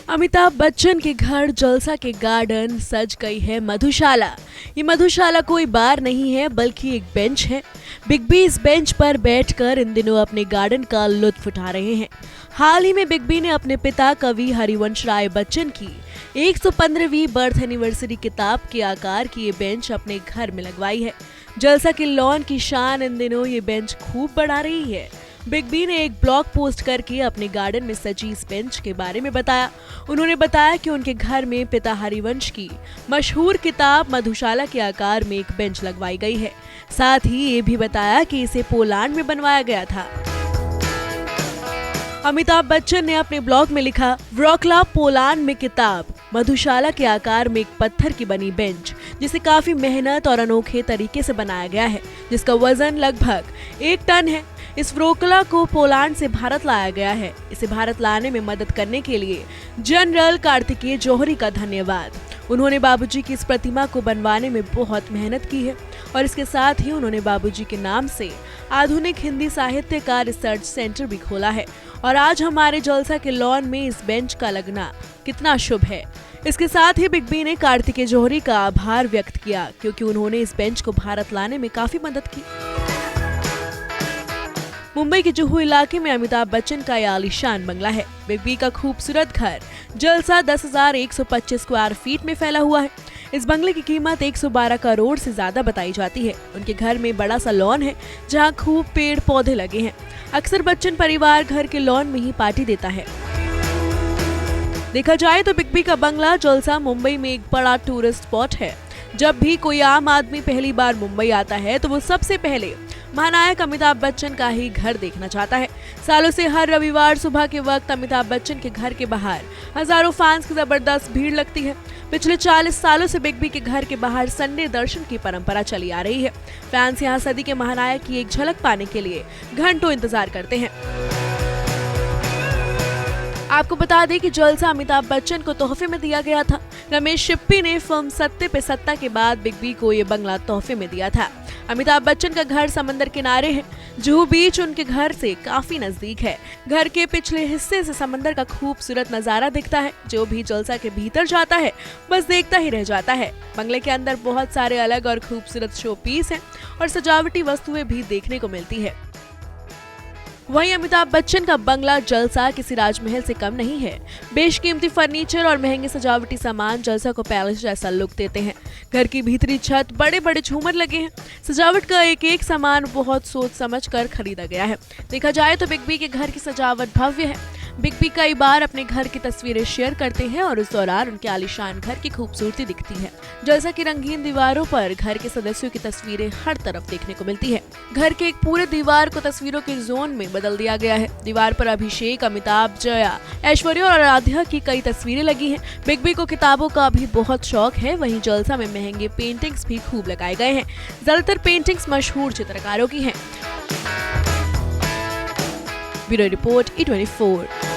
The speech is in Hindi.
अमिताभ बच्चन के घर जलसा के गार्डन सज गई है मधुशाला। ये मधुशाला कोई बार नहीं है बल्कि एक बेंच है। बिग बी इस बेंच पर बैठकर इन दिनों अपने गार्डन का लुत्फ उठा रहे हैं। हाल ही में बिग बी ने अपने पिता कवि हरिवंश राय बच्चन की 115वीं बर्थ एनिवर्सरी किताब के आकार की ये बेंच अपने घर में लगवाई है। जलसा के लॉन की शान इन दिनों ये बेंच खूब बढ़ा रही है। बिग बी ने एक ब्लॉग पोस्ट करके अपने गार्डन में सजी इस बेंच के बारे में बताया। उन्होंने बताया कि उनके घर में पिता हरिवंश की मशहूर किताब मधुशाला के आकार में एक बेंच लगवाई गई है। साथ ही ये भी बताया कि इसे पोलैंड में बनवाया गया था। अमिताभ बच्चन ने अपने ब्लॉग में लिखा, व्रोक्लाव पोलैंड में किताब मधुशाला के आकार में एक पत्थर की बनी बेंच, जिसे काफी मेहनत और अनोखे तरीके से बनाया गया है, जिसका वजन लगभग 1 टन है। इस व्रोक्ला को पोलैंड से भारत लाया गया है। इसे भारत लाने में मदद करने के लिए जनरल कार्तिकेय जौहरी का धन्यवाद। उन्होंने बाबूजी की इस प्रतिमा को बनवाने में बहुत मेहनत की है और इसके साथ ही उन्होंने बाबूजी के नाम से आधुनिक हिंदी साहित्य का रिसर्च सेंटर भी खोला है। और आज हमारे जलसा के लॉन में इस बेंच का लगना कितना शुभ है। इसके साथ ही बिग बी ने कार्तिकेय जौहरी का आभार व्यक्त किया, क्योंकि उन्होंने इस बेंच को भारत लाने में काफी मदद की। मुंबई के जुहू इलाके में अमिताभ बच्चन का यह आलीशान बंगला है। बिग बी का खूबसूरत घर जलसा 10,125 स्क्वायर फीट में फैला हुआ है। इस बंगले की कीमत 112 करोड़ से ज्यादा बताई जाती है। उनके घर में बड़ा सा लॉन है जहां खूब पेड़ पौधे लगे हैं। अक्सर बच्चन परिवार घर के लॉन में ही पार्टी देता है। देखा जाए तो बिग बी का बंगला जलसा मुंबई में एक बड़ा टूरिस्ट स्पॉट है। जब भी कोई आम आदमी पहली बार मुंबई आता है तो वो सबसे पहले महानायक अमिताभ बच्चन का ही घर देखना चाहता है। सालों से हर रविवार सुबह के वक्त अमिताभ बच्चन के घर के बाहर हजारों फैंस की जबरदस्त भीड़ लगती है। पिछले 40 सालों से बिग बी के घर के बाहर संडे दर्शन की परंपरा चली आ रही है। फैंस यहाँ सदी के महानायक की एक झलक पाने के लिए घंटों इंतजार करते हैं। आपको बता दें कि जलसा अमिताभ बच्चन को तोहफे में दिया गया था। रमेश शिप्पी ने फिल्म सत्ते पे सत्ता के बाद बिग बी को ये बंगला तोहफे में दिया था। अमिताभ बच्चन का घर समंदर किनारे है। जुहू बीच उनके घर से काफी नजदीक है। घर के पिछले हिस्से से समंदर का खूबसूरत नजारा दिखता है। जो भी जलसा के भीतर जाता है बस देखता ही रह जाता है। बंगले के अंदर बहुत सारे अलग और खूबसूरत शो पीस हैं और सजावटी वस्तुएं भी देखने को मिलती है। वहीं अमिताभ बच्चन का बंगला जलसा किसी राजमहल से कम नहीं है। बेशकीमती फर्नीचर और महंगे सजावटी सामान जलसा को पैलेस जैसा लुक देते हैं। घर की भीतरी छत बड़े बड़े झूमर लगे हैं। सजावट का एक एक सामान बहुत सोच समझ कर खरीदा गया है। देखा जाए तो बिग बी के घर की सजावट भव्य है। बिग बी कई बार अपने घर की तस्वीरें शेयर करते हैं और उस दौरान उनके आलीशान घर की खूबसूरती दिखती है। जैसा कि रंगीन दीवारों पर घर के सदस्यों की तस्वीरें हर तरफ देखने को मिलती है। घर के एक पूरे दीवार को तस्वीरों के जोन में बदल दिया गया है। दीवार पर अभिषेक, अमिताभ, जया, ऐश्वर्या और आराध्या की कई तस्वीरें लगी हैं। बिग बी को किताबों का भी बहुत शौक है। वहीं जलसा में महंगे पेंटिंग्स भी खूब लगाए गए हैं। ज्यादातर पेंटिंग्स मशहूर चित्रकारों की हैं। Bureau report E24।